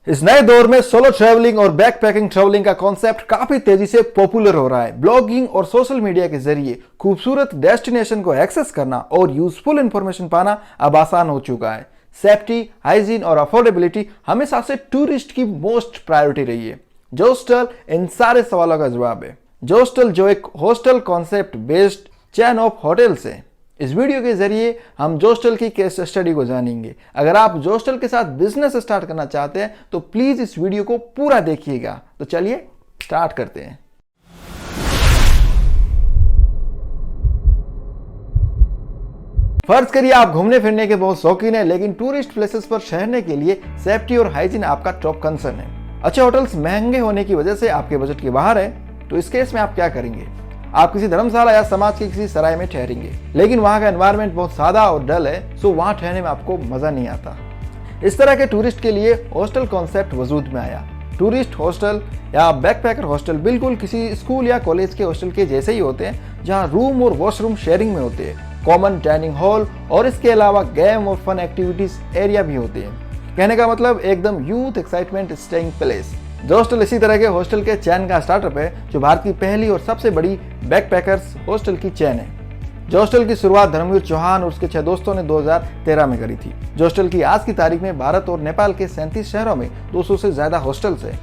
इस नए दौर में सोलो ट्रैवलिंग और बैकपैकिंग ट्रैवलिंग का कॉन्सेप्ट काफी तेजी से पॉपुलर हो रहा है। ब्लॉगिंग और सोशल मीडिया के जरिए खूबसूरत डेस्टिनेशन को एक्सेस करना और यूजफुल इंफॉर्मेशन पाना अब आसान हो चुका है। सेफ्टी, हाइजीन और अफोर्डेबिलिटी हमेशा से टूरिस्ट की मोस्ट प्रायोरिटी रही है। जोस्टल इन सारे सवालों का जवाब है। जोस्टल जो एक hostel concept based chain of hotels है। इस वीडियो के जरिए हम जोस्टल की केस स्टडी को जानेंगे। अगर आप जोस्टल के साथ बिजनेस स्टार्ट करना चाहते हैं तो प्लीज इस वीडियो को पूरा देखिएगा। तो चलिए स्टार्ट करते हैं। फर्ज करिए आप घूमने फिरने के बहुत शौकीन हैं, लेकिन टूरिस्ट प्लेसेस पर ठहरने के लिए सेफ्टी और हाइजीन आपका टॉप कंसर्न है। अच्छे होटल्स महंगे होने की वजह से आपके बजट के बाहर है, तो इस केस में आप क्या करेंगे? आप किसी धर्मशाला या समाज के किसी सराय में ठहरेंगे, लेकिन वहां का एनवायरनमेंट बहुत सादा और डल है, सो वहां ठहरने में आपको मजा नहीं आता। इस तरह के टूरिस्ट के लिए हॉस्टल कॉन्सेप्ट वजूद में आया। टूरिस्ट हॉस्टल या बैकपैकर हॉस्टल बिल्कुल किसी स्कूल या कॉलेज के हॉस्टल के जैसे ही होते हैं, जहां रूम और वॉशरूम शेयरिंग में होते हैं, कॉमन डाइनिंग हॉल और इसके अलावा गेम और फन एक्टिविटीज एरिया भी होते हैं। कहने का मतलब एकदम यूथ एक्साइटमेंट स्टेइंग प्लेस। जोस्टल इसी तरह के हॉस्टल के चैन का स्टार्टअप है, जो भारत की पहली और सबसे बड़ी बैकपैकर्स हॉस्टल की चैन है। जोस्टल की शुरुआत धर्मवीर चौहान और उसके 6 दोस्तों ने 2013 में करी थी। जोस्टल की आज की तारीख में भारत और नेपाल के 37 शहरों में 200 से ज्यादा हॉस्टल्स है।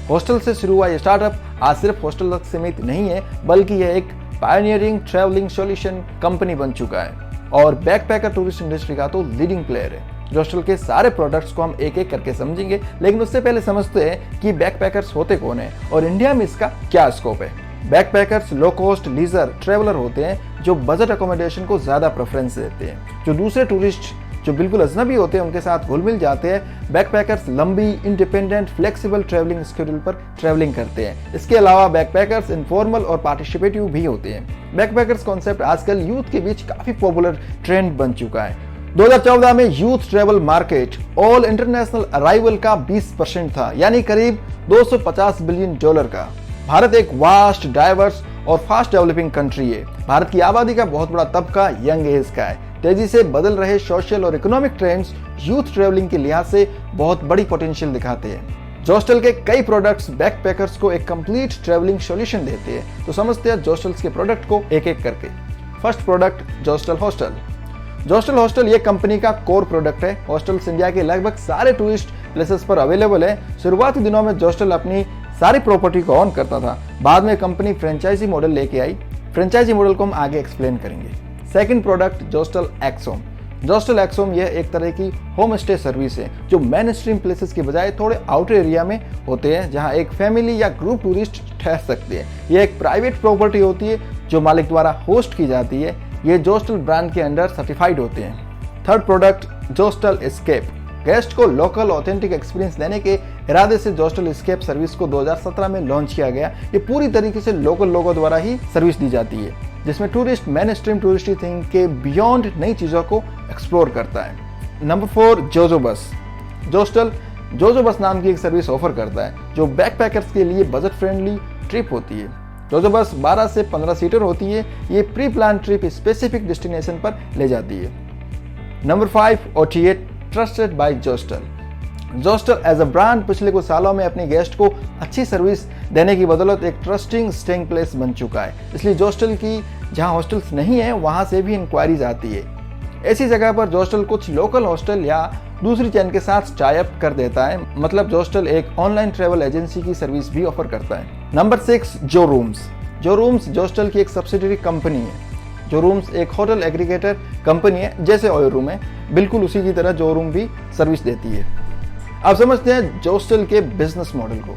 हॉस्टल से शुरू हुआ यह स्टार्टअप आज सिर्फ हॉस्टल तक सीमित नहीं है, बल्कि यह एक पायनियरिंग ट्रैवलिंग सॉल्यूशन कंपनी बन चुका है और बैकपैकर टूरिस्ट इंडस्ट्री का तो लीडिंग प्लेयर है। जोस्टल के सारे प्रोडक्ट्स को हम एक एक करके समझेंगे, लेकिन उससे पहले समझते हैं कि बैकपैकर्स होते कौन है और इंडिया में इसका क्या स्कोप है। Backpackers low cost leisure traveller होते हैं जो बजट अकोमोडेशन को ज्यादा प्रेफरेंस देते हैं, जो दूसरे टूरिस्ट जो बिल्कुल अजनबी होते हैं उनके साथ घुल मिल जाते हैं। बैकपैकर्स लंबी, इंडिपेंडेंट, फ्लेक्सिबल ट्रैवलिंग शेड्यूल पर ट्रैवलिंग करते हैं। इसके अलावा बैकपैकर्स इनफॉर्मल और पार्टिसिपेटिव भी होते हैं। बैकपैकर्स कॉन्सेप्ट आजकल यूथ के बीच काफी पॉपुलर ट्रेंड बन चुका है। 2014 में youth travel market all international arrival का 20% था, यानी करीब $250 बिलियन का। भारत एक वास्ट, डाइवर्स और फास्ट डेवलपिंग कंट्री है। भारत की आबादी का बहुत बड़ा तबका यंग एज का है। तेजी से बदल रहे सोशल और इकोनॉमिक ट्रेंड्स यूथ ट्रैवलिंग के लिहाज से बहुत बड़ी पोटेंशियल दिखाते हैं। जोस्टल के कई प्रोडक्ट्स बैकपैकर्स को एक कंप्लीट ट्रैवलिंग सॉल्यूशन देते हैं। तो समझते हैं जोस्टल्स के प्रोडक्ट को एक एक करके। First product, Zostel hostel. Zostel hostel ये कंपनी का कोर प्रोडक्ट है। हॉस्टल्स इंडिया के लगभग सारे टूरिस्ट प्लेसेस पर अवेलेबल है। शुरुआती दिनों में जोस्टल अपनी सारी प्रॉपर्टी को ऑन करता था, बाद में कंपनी फ्रेंचाइजी मॉडल लेके आई। फ्रेंचाइजी मॉडल को हम आगे एक्सप्लेन करेंगे। Second product, जोस्टल एक्सहोम। जोस्टल एक्सहोम यह एक तरह की होम स्टे सर्विस है, जो मेन स्ट्रीम प्लेसेस के बजाय थोड़े आउटर एरिया में होते हैं, जहां एक फैमिली या ग्रुप टूरिस्ट ठहर सकते हैं। यह एक प्राइवेट प्रॉपर्टी होती है जो मालिक द्वारा होस्ट की जाती है। ये जोस्टल ब्रांड के अंडर सर्टिफाइड होते हैं। Third product, Zostel escape. Guest को लोकल ऑथेंटिक एक्सपीरियंस देने के इरादे से जोस्टल एस्केप सर्विस को 2017 में लॉन्च किया गया। ये पूरी तरीके से लोकल लोगों द्वारा ही सर्विस दी जाती है, जिसमें tourist main stream touristy thing के बियॉन्ड नई चीजों को एक्सप्लोर करता है। नंबर 4, जोजो बस। जोस्टल जोजो बस नाम की एक सर्विस ऑफर करता है, जो बैकपैकर्स के लिए बजट फ्रेंडली ट्रिप होती है। जोजो बस 12 से 15 सीटर होती है। ये pre plan trip specific destination पर ले जाती है। Number 5, OTA trusted by Zostel. Zostel as a brand पिछले कुछ सालों में अपने गेस्ट को अच्छी सर्विस देने की बदौलत एक ट्रस्टिंग स्टेइंग प्लेस बन चुका है। इसलिए जोस्टल की जहां हॉस्टल्स नहीं है, वहां से भी इंक्वायरीज आती है। ऐसी जगह पर जोस्टल कुछ लोकल हॉस्टल या दूसरी चैन के साथ टाई अप कर देता है। मतलब जोस्टल एक ऑनलाइन ट्रैवल एजेंसी की सर्विस भी ऑफर करता है। नंबर 6, जो रूम्स। जो रूम्स जोस्टल की एक सब्सिडरी कंपनी है। जो रूम्स एक होटल एग्रीगेटर कंपनी है, जैसे ओयो रूम है, बिल्कुल उसी की तरह जो रूम भी सर्विस देती है। अब समझते हैं जोस्टल के बिजनेस मॉडल को।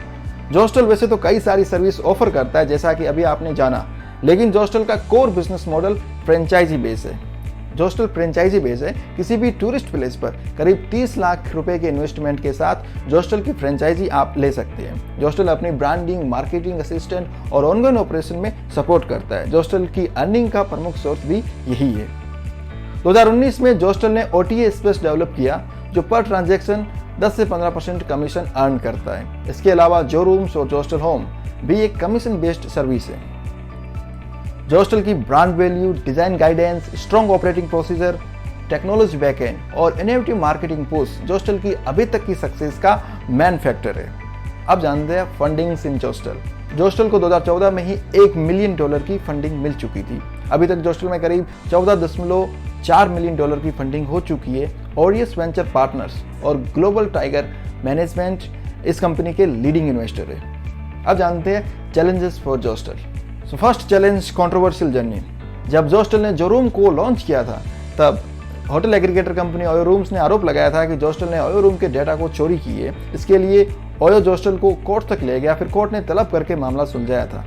जोस्टल वैसे तो कई सारी सर्विस ऑफर करता है, जैसा कि अभी आपने जाना, लेकिन जोस्टल का core business model franchisee base है। जोस्टल फ्रेंचाइजी बेस है। किसी भी टूरिस्ट प्लेस पर करीब 30 लाख रुपए के इन्वेस्टमेंट के साथ जोस्टल की फ्रेंचाइजी आप ले सकते हैं। जोस्टल अपनी ब्रांडिंग, मार्केटिंग, असिस्टेंट और ऑनगोइंग ऑपरेशन में सपोर्ट करता है। जोस्टल की अर्निंग का प्रमुख सोर्स भी यही है। 2019 में जोस्टल ने OTA स्पेस डेवलप किया, जो पर ट्रांजैक्शन 10 से 15% कमीशन अर्न करता है। इसके अलावा जो रूम्स और जोस्टल होम भी एक कमीशन बेस्ड सर्विस है। जोस्टल की brand value, design guidance, strong operating procedure technology backend और इनोवेटिव मार्केटिंग पुश जोस्टल की अभी तक की सक्सेस का मेन फैक्टर है। अब जानते हैं फंडिंग्स इन जोस्टल। जोस्टल को 2014 में ही $1 मिलियन की फंडिंग मिल चुकी थी। अभी तक जोस्टल में करीब $14.4 मिलियन की फंडिंग हो चुकी है। ऑरियस वेंचर पार्टनर्स और ग्लोबल टाइगर मैनेजमेंट इस कंपनी के लीडिंग इन्वेस्टर है। अब जानते हैं challenges for Zostel. So first challenge, controversial journey. जब जोस्टल ने जोरूम को लॉन्च किया था तब hotel aggregator company OYO rooms ने आरोप लगाया था कि जोस्टल ने ओयो रूम के डेटा को चोरी की है। इसके लिए ओयो जोस्टल को कोर्ट तक ले गया, फिर कोर्ट ने तलब करके मामला सुलझाया था।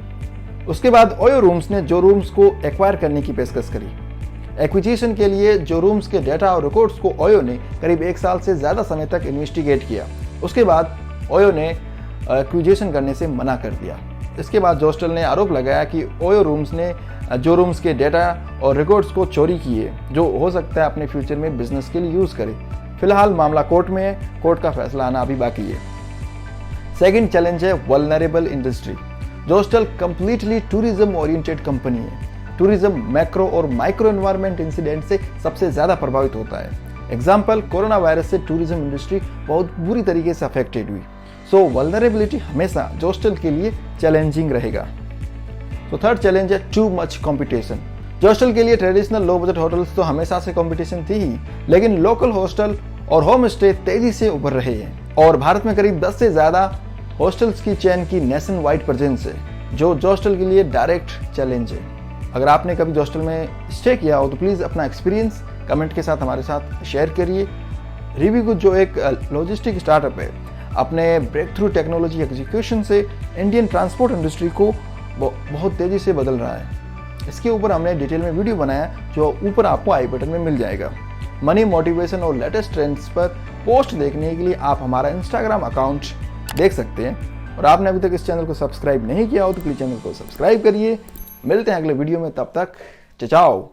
उसके बाद ओयो रूम्स ने जो रूम्स को एक्वायर करने की पेशकश करी। एक्विजिशन के लिए जो रूम्स के डेटा और रिकॉर्ड्स को ओयो ने करीब 1 साल से ज़्यादा समय तक इन्वेस्टिगेट किया। उसके बाद ओयो ने एक्विजिशन करने से मना कर दिया। इसके बाद जोस्टल ने आरोप लगाया कि ओयो रूम्स ने जो रूम्स के डेटा और रिकॉर्ड्स को चोरी किए, जो हो सकता है अपने फ्यूचर में बिजनेस के लिए यूज़ करे। फिलहाल मामला कोर्ट में है, कोर्ट का फैसला आना अभी बाकी है। सेकंड चैलेंज है vulnerable industry. Zostel completely tourism oriented company है। टूरिज्म मैक्रो और माइक्रो एनवायरनमेंट इंसिडेंट से सबसे ज़्यादा प्रभावित होता है। एग्जाम्पल, कोरोना वायरस से टूरिज्म इंडस्ट्री बहुत बुरी तरीके से अफेक्टेड हुई। सो वल्नरेबिलिटी हमेशा जोस्टल के लिए चैलेंजिंग रहेगा। तो थर्ड चैलेंज है टू मच कंपटीशन। जोस्टल के लिए ट्रेडिशनल लो बजट होटल्स तो हमेशा से कंपटीशन थी ही, लेकिन लोकल हॉस्टल और होम स्टे तेजी से उभर रहे हैं और भारत में करीब 10 से ज़्यादा हॉस्टल्स की चेन की नेशन वाइड प्रेजेंस है, जो जोस्टल के लिए डायरेक्ट चैलेंज है। अगर आपने कभी जोस्टल में स्टे किया हो तो प्लीज़ अपना एक्सपीरियंस कमेंट के साथ हमारे साथ शेयर करिए। रिव्यू जो एक लॉजिस्टिक स्टार्टअप है, अपने ब्रेक थ्रू टेक्नोलॉजी एग्जीक्यूशन से इंडियन ट्रांसपोर्ट इंडस्ट्री को बहुत तेज़ी से बदल रहा है। इसके ऊपर हमने डिटेल में वीडियो बनाया, जो ऊपर आपको आई बटन में मिल जाएगा। मनी, मोटिवेशन और लेटेस्ट ट्रेंड्स पर पोस्ट देखने के लिए आप हमारा इंस्टाग्राम अकाउंट देख सकते हैं। और आपने अभी तक इस चैनल को सब्सक्राइब नहीं किया हो तो प्लीज़ चैनल को सब्सक्राइब करिए। मिलते हैं अगले वीडियो में, तब तक चाओ।